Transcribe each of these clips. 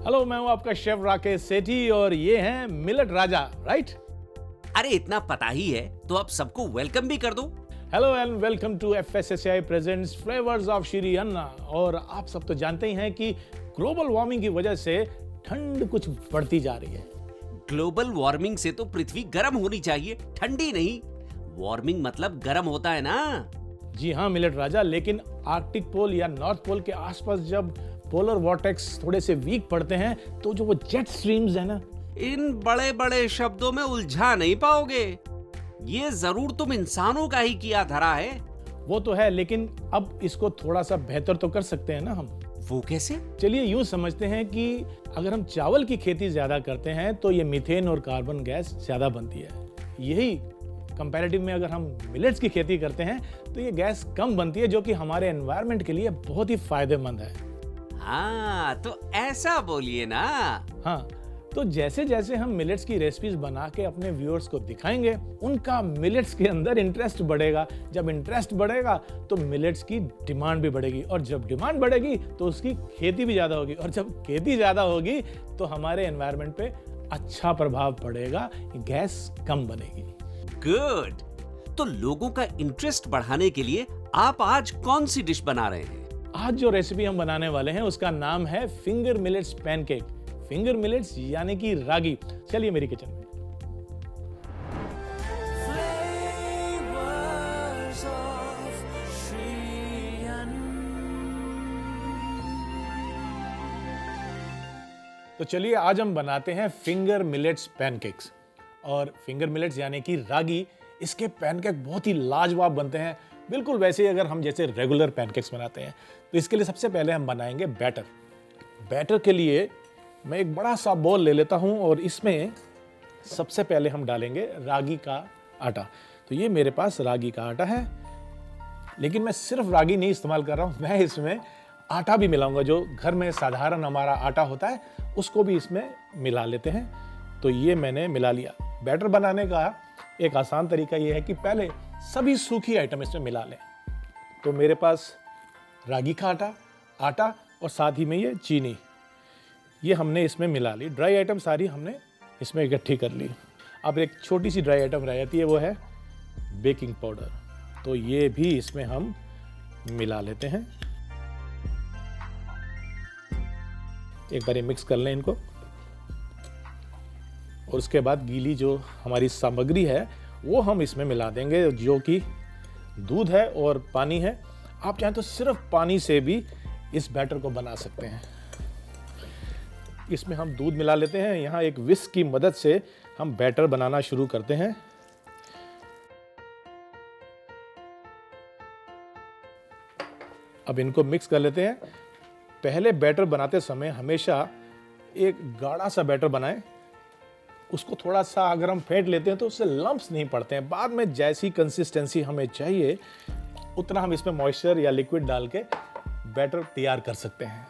Hello, मैं हूं आपका शेफ राकेश सेठी और ये हैं मिलेट राजा, राइट? अरे इतना पता ही है तो अब सबको वेलकम भी कर दो। Hello and welcome to FSSAI presents flavours of Shri Anna. और आप सब तो जानते ही हैं कि ग्लोबल वार्मिंग की वजह से ठंड कुछ बढ़ती जा रही है। ग्लोबल वार्मिंग से तो पृथ्वी गर्म होनी चाहिए, ठंडी नहीं। वार्मिंग मतलब गर्म होता है ना। जी हाँ मिलेट राजा, लेकिन आर्कटिक पोल या नॉर्थ पोल के आसपास जब पोलर वॉर्टेक्स थोड़े से वीक पड़ते हैं तो जो वो जेट स्ट्रीम्स है ना, इन बड़े बड़े शब्दों में उलझा नहीं पाओगे। ये जरूर तुम इंसानों का ही किया धरा है। वो तो है, लेकिन अब इसको थोड़ा सा बेहतर तो कर सकते हैं ना हम। वो कैसे? चलिए यूं समझते हैं कि अगर हम चावल की खेती ज्यादा करते हैं तो ये मीथेन और कार्बन गैस ज्यादा बनती है। यही कंपैरेटिव में अगर हम मिलेट्स की खेती करते हैं तो ये गैस कम बनती है, जो कि हमारे एनवायरनमेंट के लिए बहुत ही फायदेमंद है। हाँ तो ऐसा बोलिए ना। हाँ, तो जैसे जैसे हम मिलेट्स की रेसिपीज बना के अपने व्यूअर्स को दिखाएंगे, उनका मिलेट्स के अंदर इंटरेस्ट बढ़ेगा। जब इंटरेस्ट बढ़ेगा तो मिलेट्स की डिमांड भी बढ़ेगी, और जब डिमांड बढ़ेगी तो उसकी खेती भी ज्यादा होगी, और जब खेती ज्यादा होगी तो हमारे एनवायरनमेंट पे अच्छा प्रभाव पड़ेगा, गैस कम बनेगी। गुड। तो लोगों का इंटरेस्ट बढ़ाने के लिए आप आज कौन सी डिश बना रहे हैं? आज जो रेसिपी हम बनाने वाले हैं उसका नाम है finger millets pancake. Finger millets यानी कि रागी। चलिए मेरी किचन में। तो चलिए आज हम बनाते हैं फिंगर मिलेट्स पैनकेक्स। और फिंगर मिलेट्स यानी कि रागी, इसके पैनकेक बहुत ही लाजवाब बनते हैं, बिल्कुल वैसे ही अगर हम जैसे रेगुलर पैनकेक्स बनाते हैं। तो इसके लिए सबसे पहले हम बनाएंगे बैटर। बैटर के लिए मैं एक बड़ा सा बॉल ले लेता हूं और इसमें सबसे पहले हम डालेंगे रागी का आटा। तो ये मेरे पास रागी का आटा है, लेकिन मैं सिर्फ रागी नहीं इस्तेमाल कर रहा हूं, मैं इसमें आटा भी मिलाऊंगा। जो घर में साधारण हमारा आटा होता है उसको भी इसमें मिला लेते हैं। तो ये मैंने मिला लिया। बैटर बनाने का एक आसान तरीका ये है कि पहले सभी सूखी आइटम इसमें मिला लें। तो मेरे पास रागी का आटा और साथ ही में ये चीनी, ये हमने इसमें मिला ली। ड्राई आइटम सारी हमने इसमें इकट्ठी कर ली। अब एक छोटी सी ड्राई आइटम रह जाती है, वो है बेकिंग पाउडर। तो ये भी इसमें हम मिला लेते हैं। एक बार ये मिक्स कर लें इनको, और उसके बाद गीली जो हमारी सामग्री है वो हम इसमें मिला देंगे, जो कि दूध है और पानी है। आप चाहें तो सिर्फ पानी से भी इस बैटर को बना सकते हैं। इसमें हम दूध मिला लेते हैं। यहाँ एक विस्क की मदद से हम बैटर बनाना शुरू करते हैं। अब इनको मिक्स कर लेते हैं। पहले बैटर बनाते समय हमेशा एक गाढ़ा सा बैटर बनाएं। उसको थोड़ा सा अगर हम फेंट लेते हैं तो उससे लम्प्स नहीं पड़ते हैं। बाद में जैसी कंसिस्टेंसी हमें चाहिए उतना हम इसमें मॉइस्चर या लिक्विड डाल के बैटर तैयार कर सकते हैं।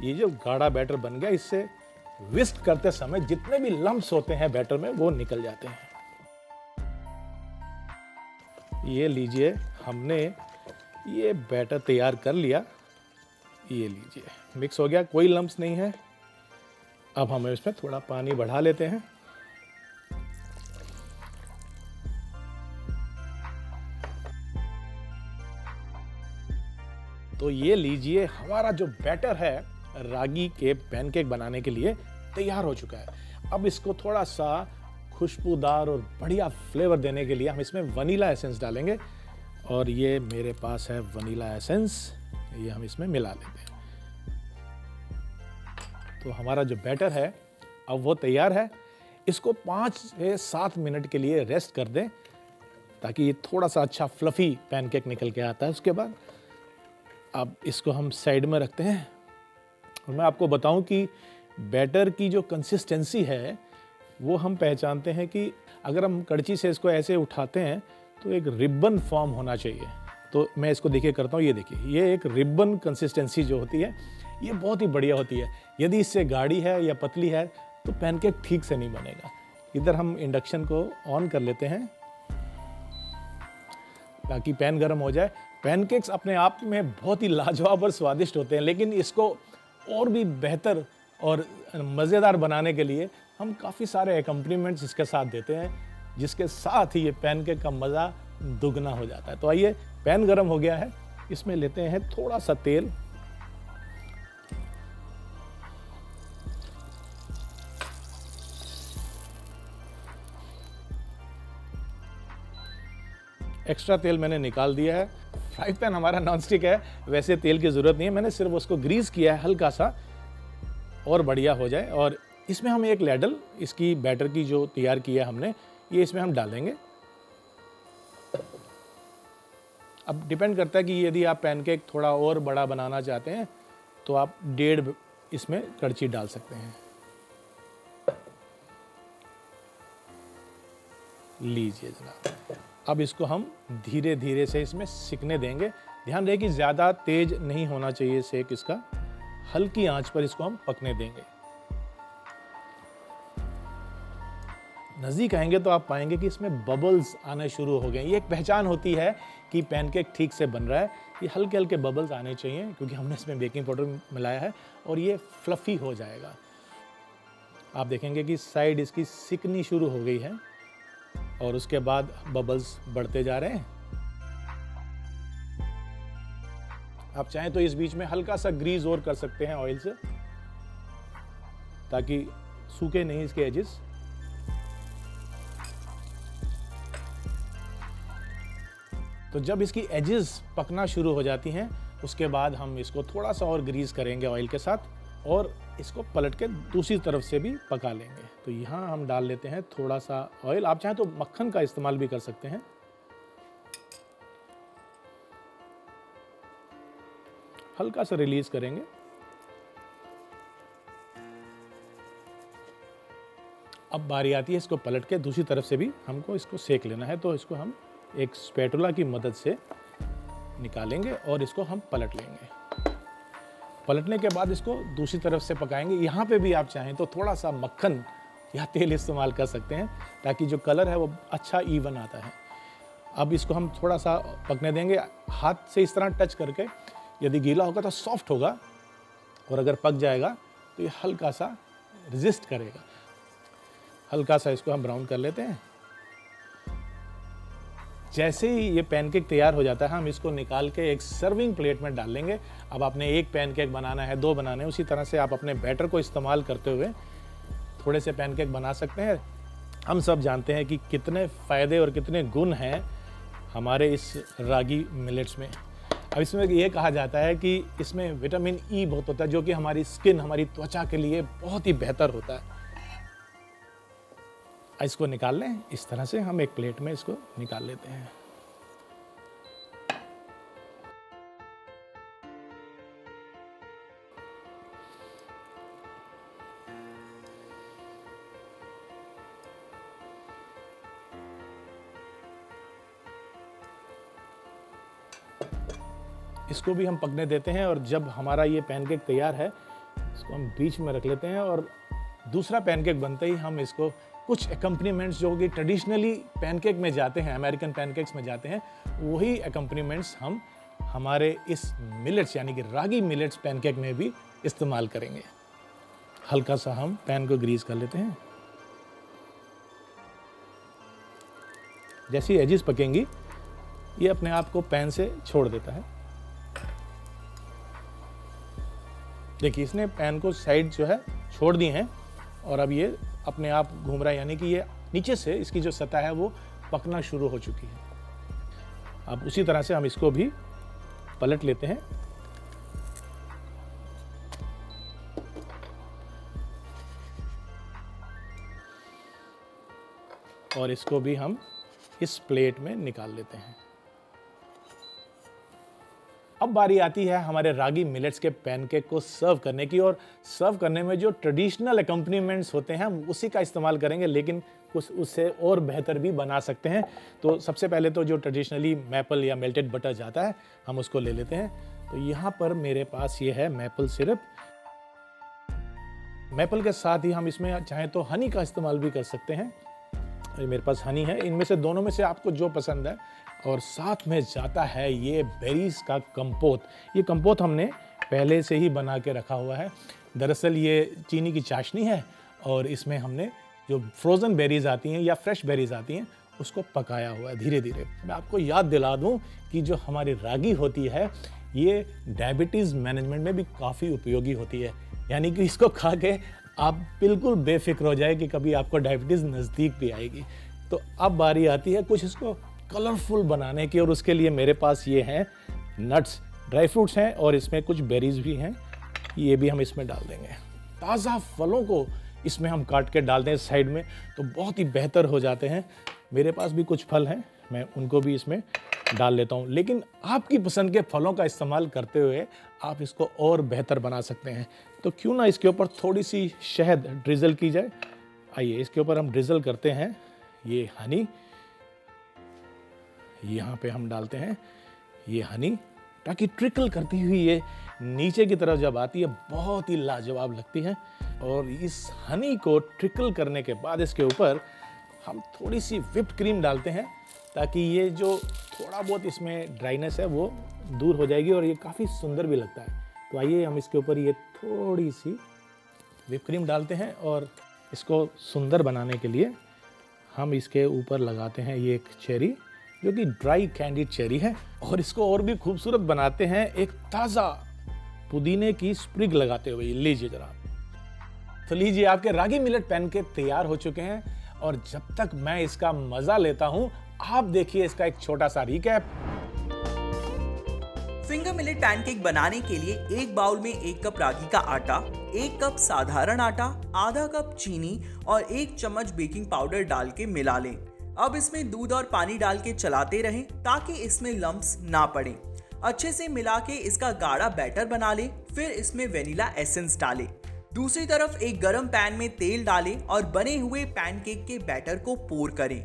ये जो गाढ़ा बैटर बन गया, इससे विस्क करते समय जितने भी लम्प्स होते हैं बैटर में वो निकल जाते हैं। ये लीजिए, हमने ये बैटर तैयार कर लिया। ये लीजिए, मिक्स हो गया, कोई लम्प्स नहीं है। अब हम इसमें थोड़ा पानी बढ़ा लेते हैं। तो ये लीजिए, हमारा जो बैटर है रागी के पैनकेक बनाने के लिए तैयार हो चुका है। अब इसको थोड़ा सा खुशबूदार और बढ़िया फ्लेवर देने के लिए हम इसमें वनीला एसेंस डालेंगे। और ये मेरे पास है वनीला एसेंस, ये हम इसमें मिला लेते हैं। तो हमारा जो बैटर है अब वो तैयार है। इसको 5 से 7 मिनट के लिए रेस्ट कर दें ताकि ये थोड़ा सा अच्छा फ्लफी पैनकेक निकल के आता है। उसके बाद अब इसको हम साइड में रखते हैं। और मैं आपको बताऊं कि बैटर की जो कंसिस्टेंसी है वो हम पहचानते हैं कि अगर हम कड़ची से इसको ऐसे उठाते हैं तो एक रिबन फॉर्म होना चाहिए। तो मैं इसको देखिए करता हूँ, ये देखिए, ये एक रिबन कंसिस्टेंसी जो होती है ये बहुत ही बढ़िया होती है। यदि इससे गाढ़ी है या पतली है तो पैनकेक ठीक से नहीं बनेगा। इधर हम इंडक्शन को ऑन कर लेते हैं ताकि पैन गर्म हो जाए। पैनकेक्स अपने आप में बहुत ही लाजवाब और स्वादिष्ट होते हैं, लेकिन इसको और भी बेहतर और मज़ेदार बनाने के लिए हम काफ़ी सारे एकम्पनीमेंट्स इसके साथ देते हैं, जिसके साथ ही ये पैनकेक का मज़ा दुगना हो जाता है। तो आइए, पैन गरम हो गया है, इसमें लेते हैं थोड़ा सा तेल। एक्स्ट्रा तेल मैंने निकाल दिया है। फ्राई पैन हमारा नॉनस्टिक है, वैसे तेल की ज़रूरत नहीं है, मैंने सिर्फ उसको ग्रीस किया है हल्का सा और बढ़िया हो जाए। और इसमें हम एक लैडल, इसकी बैटर की जो तैयार किया हमने, ये इसमें हम डालेंगे। अब डिपेंड करता है कि यदि आप पैनकेक थोड़ा और बड़ा बनाना चाहते हैं तो आप 1.5 इसमें कड़छी डाल सकते हैं। लीजिए जनाब, अब इसको हम धीरे धीरे से इसमें सिकने देंगे। ध्यान रहे कि ज़्यादा तेज नहीं होना चाहिए सेक इसका, हल्की आंच पर इसको हम पकने देंगे। नज़दीक आएंगे तो आप पाएंगे कि इसमें बबल्स आने शुरू हो गए। ये एक पहचान होती है कि पैनकेक ठीक से बन रहा है। ये हल्के हल्के बबल्स आने चाहिए क्योंकि हमने इसमें बेकिंग पाउडर मिलाया है और ये फ्लफ़ी हो जाएगा। आप देखेंगे कि साइड इसकी सिकनी शुरू हो गई है और उसके बाद बबल्स बढ़ते जा रहे हैं। आप चाहें तो इस बीच में हल्का सा ग्रीस और कर सकते हैं ऑयल से, ताकि सूखे नहीं इसके एजेस। तो जब इसकी एजेस पकना शुरू हो जाती हैं, उसके बाद हम इसको थोड़ा सा और ग्रीस करेंगे ऑयल के साथ और इसको पलट के दूसरी तरफ से भी पका लेंगे। तो यहाँ हम डाल लेते हैं थोड़ा सा ऑयल। आप चाहें तो मक्खन का इस्तेमाल भी कर सकते हैं। हल्का सा रिलीज करेंगे। अब बारी आती है इसको पलट के दूसरी तरफ से भी हमको इसको सेक लेना है। तो इसको हम एक स्पैटुला की मदद से निकालेंगे और इसको हम पलट लेंगे। पलटने के बाद इसको दूसरी तरफ से पकाएंगे। यहाँ पे भी आप चाहें तो थोड़ा सा मक्खन या तेल इस्तेमाल कर सकते हैं ताकि जो कलर है वो अच्छा इवन आता है। अब इसको हम थोड़ा सा पकने देंगे, हाथ से इस तरह टच करके। यदि गीला होगा तो सॉफ्ट होगा और अगर पक जाएगा तो ये हल्का सा रेजिस्ट करेगा। हल्का सा इसको हम ब्राउन कर लेते हैं। जैसे ही ये पैनकेक तैयार हो जाता है, हम इसको निकाल के एक सर्विंग प्लेट में डाल लेंगे। अब आपने एक पैनकेक बनाना है, 2 बनाने हैं, उसी तरह से आप अपने बैटर को इस्तेमाल करते हुए थोड़े से पैनकेक बना सकते हैं। हम सब जानते हैं कि कितने फ़ायदे और कितने गुण हैं हमारे इस रागी मिलेट्स में। अब इसमें ये कहा जाता है कि इसमें विटामिन ई बहुत होता है, जो कि हमारी स्किन, हमारी त्वचा के लिए बहुत ही बेहतर होता है। इसको निकाल लें। इस तरह से हम एक प्लेट में इसको निकाल लेते हैं। इसको भी हम पकने देते हैं और जब हमारा ये पैनकेक तैयार है, इसको हम बीच में रख लेते हैं और दूसरा पैनकेक बनते ही हम इसको कुछ एकम्पनीमेंट्स जो कि ट्रेडिशनली पैनकेक में जाते हैं, अमेरिकन पैनकेक्स में जाते हैं, वही एकम्पनीमेंट्स हम हमारे इस मिलेट्स यानी कि रागी मिलेट्स पैनकेक में भी इस्तेमाल करेंगे। हल्का सा हम पैन को ग्रीस कर लेते हैं। जैसी एजेस पकेंगी, ये अपने आप को पैन से छोड़ देता है। देखिए, इसने पैन को साइड जो है छोड़ दी हैं और अब ये अपने आप घूम रहा है, यानी कि ये नीचे से इसकी जो सतह है वो पकना शुरू हो चुकी है। अब उसी तरह से हम इसको भी पलट लेते हैं। और इसको भी हम इस प्लेट में निकाल लेते हैं। अब बारी आती है हमारे रागी मिलेट्स के पैनकेक को सर्व करने की, और सर्व करने में जो ट्रेडिशनल एकम्पनीमेंट्स होते हैं हम उसी का इस्तेमाल करेंगे, लेकिन कुछ उससे और बेहतर भी बना सकते हैं। तो सबसे पहले तो जो ट्रेडिशनली मैपल या मेल्टेड बटर जाता है, हम उसको ले लेते हैं। तो यहाँ पर मेरे पास ये है मैपल सिरप। मैपल के साथ ही हम इसमें चाहें तो हनी का इस्तेमाल भी कर सकते हैं। मेरे पास हनी है, इनमें से दोनों में से आपको जो पसंद है। और साथ में जाता है ये बेरीज का कंपोत। ये कंपोत हमने पहले से ही बना के रखा हुआ है। दरअसल ये चीनी की चाशनी है और इसमें हमने जो फ्रोज़न बेरीज आती हैं या फ्रेश बेरीज आती हैं उसको पकाया हुआ है धीरे धीरे। मैं आपको याद दिला दूं कि जो हमारी रागी होती है ये डायबिटीज़ मैनेजमेंट में भी काफ़ी उपयोगी होती है, यानी कि इसको खा के आप बिल्कुल बेफिक्र हो जाए कि कभी आपको डायबिटीज़ नज़दीक भी आएगी। तो अब बारी आती है कुछ इसको कलरफुल बनाने की, और उसके लिए मेरे पास ये हैं नट्स, ड्राई फ्रूट्स हैं और इसमें कुछ बेरीज भी हैं, ये भी हम इसमें डाल देंगे। ताज़ा फलों को इसमें हम काट के डाल दें साइड में तो बहुत ही बेहतर हो जाते हैं। मेरे पास भी कुछ फल हैं, मैं उनको भी इसमें डाल लेता हूँ, लेकिन आपकी पसंद के फलों का इस्तेमाल करते हुए आप इसको और बेहतर बना सकते हैं। तो क्यों ना इसके ऊपर थोड़ी सी शहद ड्रिजल की जाए। आइए इसके ऊपर हम ड्रिजल करते हैं ये हनी, यहाँ पे हम डालते हैं ये हनी, ताकि ट्रिकल करती हुई ये नीचे की तरफ जब आती है बहुत ही लाजवाब लगती है। और इस हनी को ट्रिकल करने के बाद इसके ऊपर हम थोड़ी सी व्हिप्ड क्रीम डालते हैं ताकि ये जो थोड़ा बहुत इसमें ड्राइनेस है वो दूर हो जाएगी और ये काफ़ी सुंदर भी लगता है। तो आइए हम इसके ऊपर ये थोड़ी सी व्हिप्ड क्रीम डालते हैं और इसको सुंदर बनाने के लिए हम इसके ऊपर लगाते हैं ये एक चेरी जो कि ड्राई कैंडीड चेरी है, और इसको और भी खूबसूरत बनाते हैं एक ताज़ा पुदीने की स्प्रिग लगाते हुए। लीजिए जरा, तो लीजिए आपके रागी मिलेट पैनकेक तैयार हो चुके हैं, और जब तक मैं इसका मजा लेता हूं आप देखिए इसका एक छोटा सा रिकैप। फिंगर मिलेट पैनकेक बनाने के लिए एक बाउल में 1 कप रागी का आटा, 1 कप साधारण आटा, आधा कप चीनी और 1 चम्मच बेकिंग पाउडर डाल के मिला लें। अब इसमें दूध और पानी डाल के चलाते रहें ताकि इसमें लम्प्स ना पड़े। अच्छे से मिला के इसका गाढ़ा बैटर बना लें। फिर इसमें वेनिला एसेंस डालें। दूसरी तरफ एक गरम पैन में तेल डालें और बने हुए पैनकेक के बैटर को पोर करें।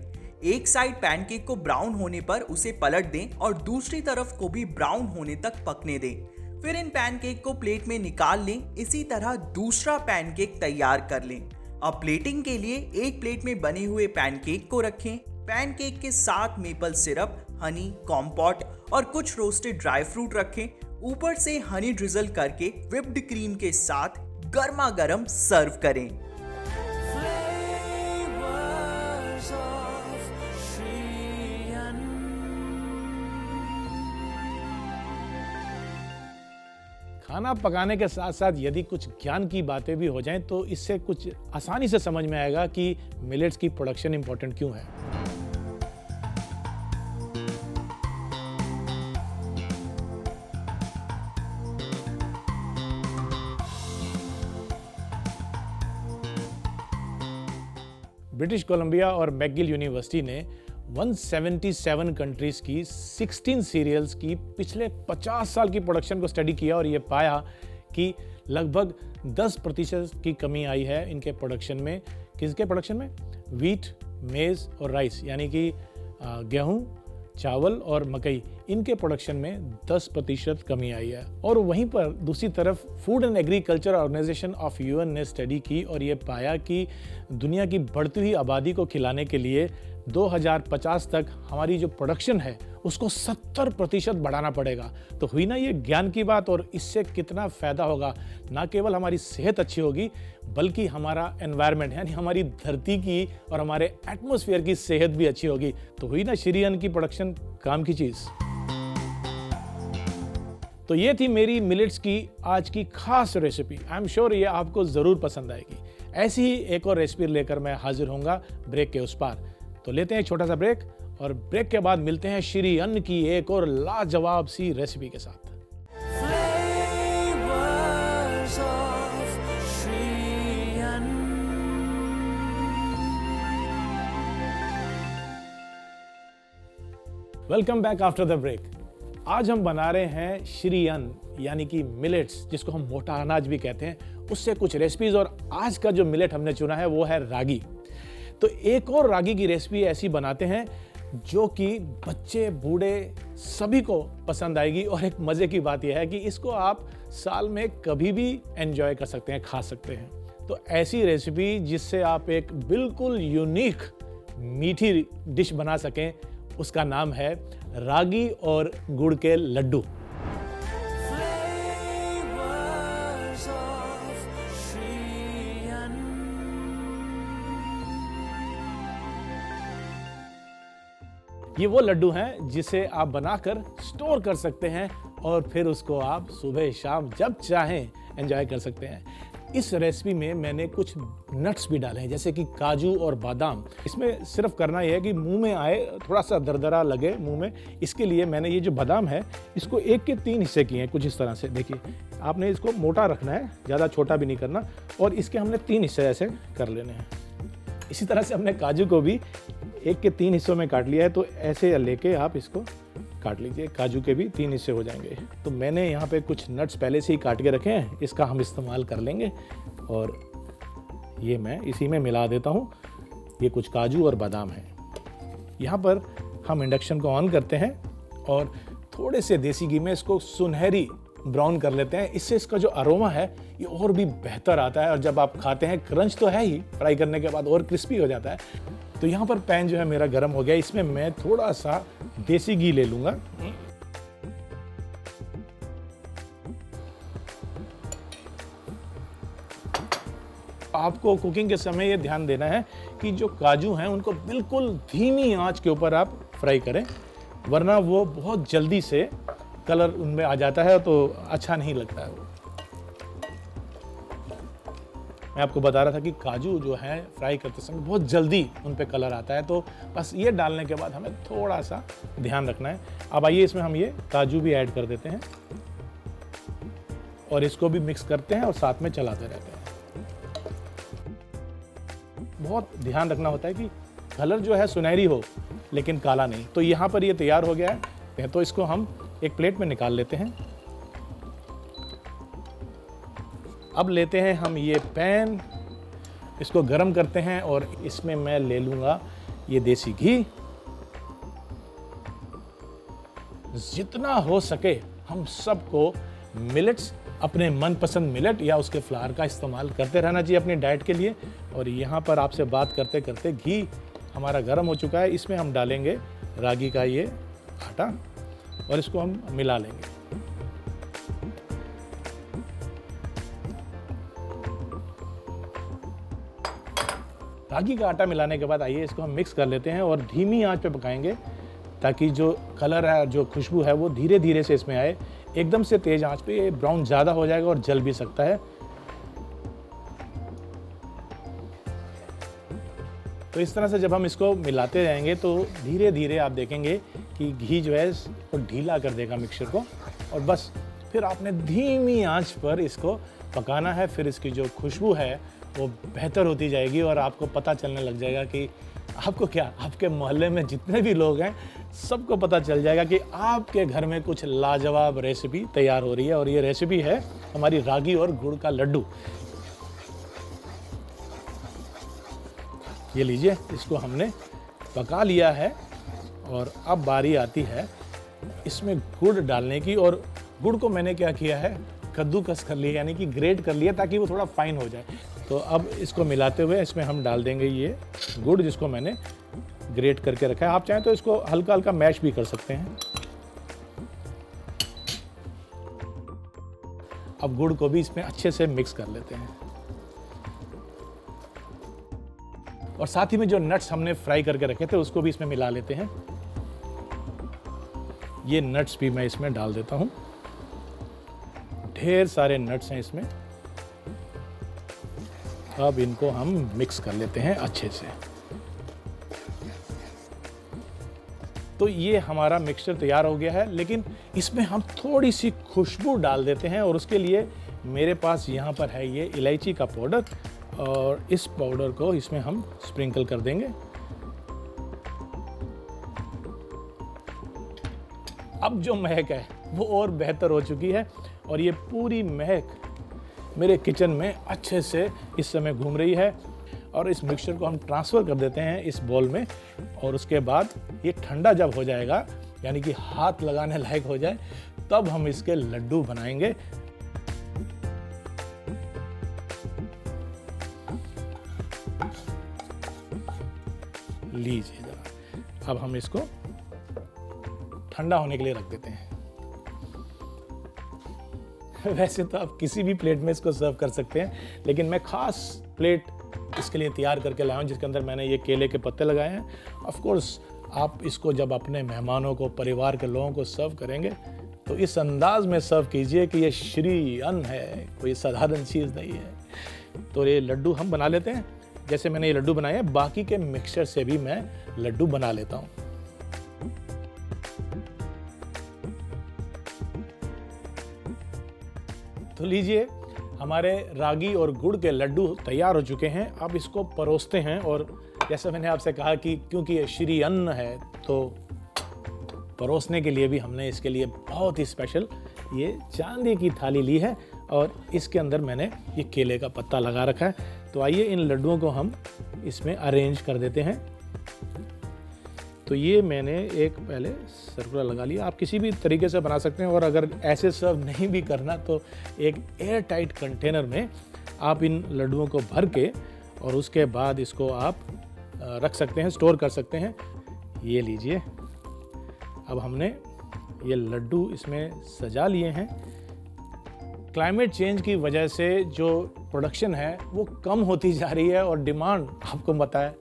एक साइड पैनकेक को ब्राउन होने पर उसे पलट दें और दूसरी तरफ को भी ब्राउन होने तक पकने दें। फिर इन पैनकेक को प्लेट में निकाल लें। इसी तरह दूसरा पैनकेक तैयार कर लें। अब प्लेटिंग के लिए एक प्लेट में बने हुए पैनकेक को रखें। पैनकेक के साथ मेपल सिरप, हनी, कॉम्पोट और कुछ रोस्टेड ड्राई फ्रूट रखें। ऊपर से हनी ड्रिजल करके व्हिप्ड क्रीम के साथ गर्मा गर्म सर्व करें। खाना पकाने के साथ साथ यदि कुछ ज्ञान की बातें भी हो जाएं तो इससे कुछ आसानी से समझ में आएगा कि मिलेट्स की प्रोडक्शन इंपॉर्टेंट क्यों है। ब्रिटिश कोलंबिया और मैकगिल यूनिवर्सिटी ने 177 कंट्रीज की 16 सीरियल्स की पिछले 50 साल की प्रोडक्शन को स्टडी किया और ये पाया कि लगभग 10% की कमी आई है इनके प्रोडक्शन में। किसके प्रोडक्शन में? वीट, मेज़ और राइस, यानी कि गेहूं, चावल और मकई, इनके प्रोडक्शन में 10% कमी आई है। और वहीं पर दूसरी तरफ food and agriculture organization of UN ने स्टडी की और ये पाया कि दुनिया की बढ़ती हुई आबादी को खिलाने के लिए 2050 तक हमारी जो प्रोडक्शन है उसको 70% बढ़ाना पड़ेगा। तो हुई ना ये ज्ञान की बात, और इससे कितना फ़ायदा होगा। ना केवल हमारी सेहत अच्छी होगी बल्कि हमारा एनवायरनमेंट यानी हमारी धरती की और हमारे एटमॉस्फेयर की सेहत भी अच्छी होगी। तो हुई ना श्री अन्न की प्रोडक्शन काम की चीज़। तो ये थी मेरी मिलेट्स की आज की खास रेसिपी। आई एम श्योर ये आपको ज़रूर पसंद आएगी। ऐसी ही एक और रेसिपी लेकर मैं हाजिर होऊंगा ब्रेक के उस पार। तो लेते हैं एक छोटा सा ब्रेक, और ब्रेक के बाद मिलते हैं श्री अन्न की एक और लाजवाब सी रेसिपी के साथ। Welcome back after the break. आज हम बना रहे हैं श्री अन्न यानी कि मिलेट्स, जिसको हम मोटा अनाज भी कहते हैं, उससे कुछ रेसिपीज। और आज का जो मिलेट हमने चुना है वो है रागी। तो एक और रागी की रेसिपी ऐसी बनाते हैं जो कि बच्चे बूढ़े सभी को पसंद आएगी। और एक मज़े की बात यह है कि इसको आप साल में कभी भी एंजॉय कर सकते हैं, खा सकते हैं। तो ऐसी रेसिपी जिससे आप एक बिल्कुल यूनिक मीठी डिश बना सकें, उसका नाम है रागी और गुड़ के लड्डू। ये वो लड्डू हैं जिसे आप बनाकर स्टोर कर सकते हैं और फिर उसको आप सुबह शाम जब चाहें एंजॉय कर सकते हैं। इस रेसिपी में मैंने कुछ नट्स भी डाले हैं, जैसे कि काजू और बादाम। इसमें सिर्फ करना यह है कि मुंह में आए, थोड़ा सा दरदरा लगे मुंह में, इसके लिए मैंने ये जो बादाम है इसको 1 के 3 हिस्से किए हैं, कुछ इस तरह से। देखिए, आपने इसको मोटा रखना है, ज़्यादा छोटा भी नहीं करना, और इसके हमने 3 हिस्से ऐसे कर लेने हैं। इसी तरह से हमने काजू को भी 1 के 3 हिस्सों में काट लिया है, तो ऐसे लेके आप इसको काट लीजिए। काजू के भी 3 हिस्से हो जाएंगे। तो मैंने यहाँ पे कुछ नट्स पहले से ही काट के रखे हैं, इसका हम इस्तेमाल कर लेंगे और ये मैं इसी में मिला देता हूँ। ये कुछ काजू और बादाम है। यहाँ पर हम इंडक्शन को ऑन करते हैं और थोड़े से देसी घी में इसको सुनहरी ब्राउन कर लेते हैं। इससे इसका जो अरोमा है ये और भी बेहतर आता है, और जब आप खाते हैं क्रंच तो है ही, फ्राई करने के बाद और क्रिस्पी हो जाता है। तो यहाँ पर पैन जो है मेरा गर्म हो गया, इसमें मैं थोड़ा सा देसी घी ले लूँगा। आपको कुकिंग के समय ये ध्यान देना है कि जो काजू हैं उनको बिल्कुल धीमी आंच के ऊपर आप फ्राई करें, वरना वो बहुत जल्दी से कलर उनमें आ जाता है तो अच्छा नहीं लगता है। मैं आपको बता रहा था कि काजू जो है फ्राई करते समय बहुत जल्दी उन पे कलर आता है, तो बस ये डालने के बाद हमें थोड़ा सा ध्यान रखना है। अब आइए इसमें हम ये काजू भी ऐड कर देते हैं और इसको भी मिक्स करते हैं और साथ में चलाते रहते हैं। बहुत ध्यान रखना होता है कि कलर जो है सुनहरी हो लेकिन काला नहीं। तो यहाँ पर ये तैयार हो गया है, तो इसको हम एक प्लेट में निकाल लेते हैं। अब लेते हैं हम ये पैन, इसको गरम करते हैं और इसमें मैं ले लूँगा ये देसी घी। जितना हो सके हम सबको मिलेट्स, अपने मनपसंद मिलेट या उसके फ्लावर का इस्तेमाल करते रहना चाहिए अपनी डाइट के लिए। और यहाँ पर आपसे बात करते करते घी हमारा गर्म हो चुका है, इसमें हम डालेंगे रागी का ये आटा और इसको हम मिला लेंगे। रागी का आटा मिलाने के बाद आइए इसको हम मिक्स कर लेते हैं और धीमी आंच पे पकाएंगे, ताकि जो कलर है, जो खुशबू है वो धीरे धीरे से इसमें आए। एकदम से तेज आंच पे ये ब्राउन ज़्यादा हो जाएगा और जल भी सकता है। तो इस तरह से जब हम इसको मिलाते रहेंगे तो धीरे धीरे आप देखेंगे कि घी जो है वो ढीला कर देगा मिक्सचर को, और बस फिर आपने धीमी आंच पर इसको पकाना है। फिर इसकी जो खुशबू है वो बेहतर होती जाएगी और आपको पता चलने लग जाएगा कि आपको क्या, आपके मोहल्ले में जितने भी लोग हैं सबको पता चल जाएगा कि आपके घर में कुछ लाजवाब रेसिपी तैयार हो रही है। और ये रेसिपी है हमारी रागी और गुड़ का लड्डू। ये लीजिए, इसको हमने पका लिया है और अब बारी आती है इसमें गुड़ डालने की। और गुड़ को मैंने क्या किया है, कद्दूकस कर लिया, यानी कि ग्रेट कर लिया ताकि वो थोड़ा फाइन हो जाए। तो अब इसको मिलाते हुए इसमें हम डाल देंगे ये गुड़ जिसको मैंने ग्रेट करके रखा है। आप चाहें तो इसको हल्का हल्का मैश भी कर सकते हैं। अब गुड़ को भी इसमें अच्छे से मिक्स कर लेते हैं और साथ ही में जो नट्स हमने फ्राई करके रखे थे उसको भी इसमें मिला लेते हैं। ये नट्स भी मैं इसमें डाल देता हूं। ढेर सारे नट्स हैं इसमें। अब इनको हम मिक्स कर लेते हैं अच्छे से। तो ये हमारा मिक्सचर तैयार हो गया है, लेकिन इसमें हम थोड़ी सी खुशबू डाल देते हैं और उसके लिए मेरे पास यहाँ पर है ये इलायची का पाउडर, और इस पाउडर को इसमें हम स्प्रिंकल कर देंगे। अब जो महक है वो और बेहतर हो चुकी है और ये पूरी महक मेरे किचन में अच्छे से इस समय घूम रही है। और इस मिक्सचर को हम ट्रांसफ़र कर देते हैं इस बॉल में, और उसके बाद ये ठंडा जब हो जाएगा, यानी कि हाथ लगाने लायक हो जाए, तब हम इसके लड्डू बनाएंगे। लीजिए जरा, अब हम इसको ठंडा होने के लिए रख देते हैं। वैसे तो आप किसी भी प्लेट में इसको सर्व कर सकते हैं, लेकिन मैं खास प्लेट इसके लिए तैयार करके लाया हूँ जिसके अंदर मैंने ये केले के पत्ते लगाए हैं। ऑफ कोर्स आप इसको जब अपने मेहमानों को, परिवार के लोगों को सर्व करेंगे तो इस अंदाज में सर्व कीजिए कि ये श्री अन्न है, कोई साधारण चीज़ नहीं है। तो ये लड्डू हम बना लेते हैं। जैसे मैंने ये लड्डू बनाए हैं, बाकी के मिक्सचर से भी मैं लड्डू बना लेता हूँ। तो लीजिए, हमारे रागी और गुड़ के लड्डू तैयार हो चुके हैं। अब इसको परोसते हैं और जैसे मैंने आपसे कहा कि क्योंकि ये श्री अन्न है तो परोसने के लिए भी हमने इसके लिए बहुत ही स्पेशल ये चांदी की थाली ली है और इसके अंदर मैंने ये केले का पत्ता लगा रखा है। तो आइए इन लड्डुओं को हम इसमें अरेंज कर देते हैं। तो ये मैंने एक पहले सर्कुलर लगा लिया। आप किसी भी तरीके से बना सकते हैं और अगर ऐसे सर्व नहीं भी करना तो एक एयर टाइट कंटेनर में आप इन लड्डुओं को भर के और उसके बाद इसको आप रख सकते हैं, स्टोर कर सकते हैं। ये लीजिए, अब हमने ये लड्डू इसमें सजा लिए हैं। क्लाइमेट चेंज की वजह से जो प्रोडक्शन है वो कम होती जा रही है और डिमांड आपको पता है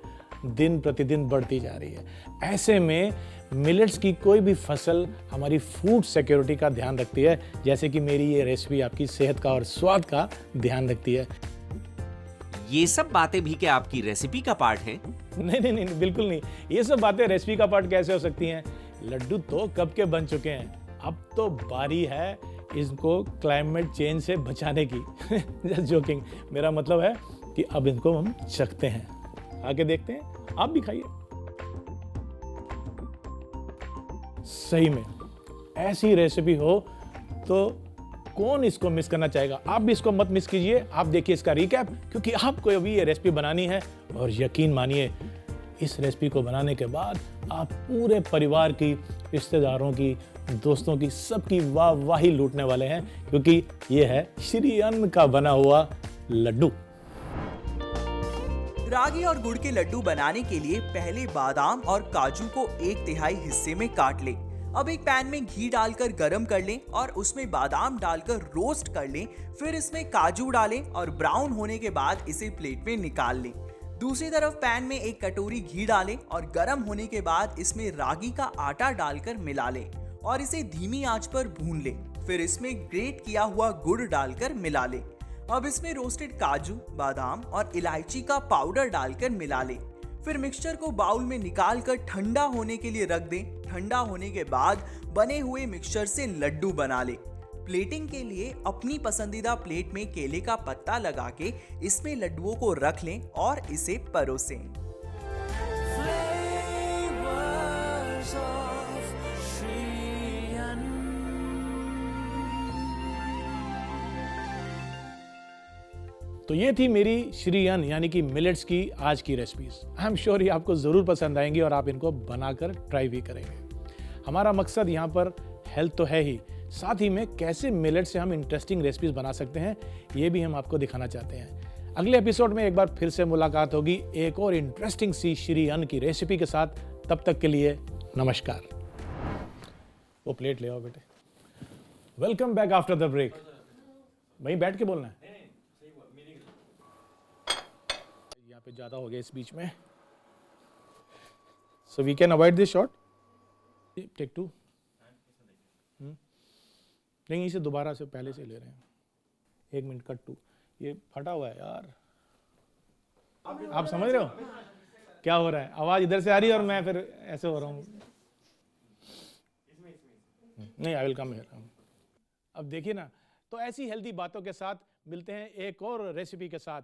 दिन प्रतिदिन बढ़ती जा रही है। ऐसे में मिलेट्स की कोई भी फसल हमारी फूड सिक्योरिटी का ध्यान रखती है, जैसे कि मेरी ये रेसिपी आपकी सेहत का और स्वाद का ध्यान रखती है। ये सब बातें भी क्या आपकी रेसिपी का पार्ट है? नहीं, बिल्कुल नहीं। ये सब बातें रेसिपी का पार्ट कैसे हो सकती हैं? लड्डू तो कब के बन चुके हैं, अब तो बारी है इसको क्लाइमेट चेंज से बचाने की। Just joking. मेरा मतलब है कि अब इनको हम चखते हैं, आके देखते हैं। आप भी खाइए। सही में ऐसी रेसिपी हो तो कौन इसको मिस करना चाहेगा? आप भी इसको मत मिस कीजिए। आप देखिए इसका रिकैप, क्योंकि आपको अभी ये रेसिपी बनानी है और यकीन मानिए इस रेसिपी को बनाने के बाद आप पूरे परिवार की, रिश्तेदारों की, दोस्तों की, सबकी वाहवाही लूटने वाले हैं, क्योंकि ये है श्री अन्न का बना हुआ लड्डू। रागी और गुड़ के लड्डू बनाने के लिए पहले बादाम और काजू को 1/3 हिस्से में काट लें। अब एक पैन में घी डालकर गरम कर लें और उसमें बादाम डालकर रोस्ट कर लें। फिर इसमें काजू डालें और ब्राउन होने के बाद इसे प्लेट में निकाल लें। दूसरी तरफ पैन में एक कटोरी घी डालें और गर्म होने के बाद इसमें रागी का आटा डालकर मिला लें और इसे धीमी आंच पर भून लें। फिर इसमें ग्रेट किया हुआ गुड़ डालकर मिला लें। अब इसमें रोस्टेड काजू, बादाम और इलायची का पाउडर डालकर मिला लें। फिर मिक्सचर को बाउल में निकाल कर ठंडा होने के लिए रख दें। ठंडा होने के बाद बने हुए मिक्सचर से लड्डू बना लें। प्लेटिंग के लिए अपनी पसंदीदा प्लेट में केले का पत्ता लगा के इसमें लड्डुओं को रख लें और इसे परोसें। तो ये थी मेरी श्री अन्न यानी कि मिलेट्स की आज की रेसिपीज। आई एम श्योर ये आपको ज़रूर पसंद आएंगी और आप इनको बनाकर ट्राई भी करेंगे। हमारा मकसद यहाँ पर हेल्थ तो है ही, साथ ही में कैसे मिलेट से हम इंटरेस्टिंग रेसिपीज बना सकते हैं ये भी हम आपको दिखाना चाहते हैं। अगले एपिसोड में एक बार फिर से मुलाकात होगी एक और इंटरेस्टिंग सी श्री अन्न की रेसिपी के साथ। तब तक के लिए नमस्कार। वो प्लेट ले आओ बेटे। Welcome back after the break. वहीं बैठ के बोलना है, यहाँ पे ज्यादा हो गया इस बीच में। So we can avoid this shot. Take 2। नहीं, इसे दोबारा से पहले से ले रहे हैं। 1 मिनट कट 2। ये फटा हुआ है यार। आप समझ रहे हो क्या हो रहा है? आवाज इधर से आ रही है और मैं फिर ऐसे हो रहा हूँ। नहीं, आई विल कम हियर। अब देखिए ना, तो ऐसी हेल्दी बातों के साथ मिलते हैं एक और रेसिपी के साथ।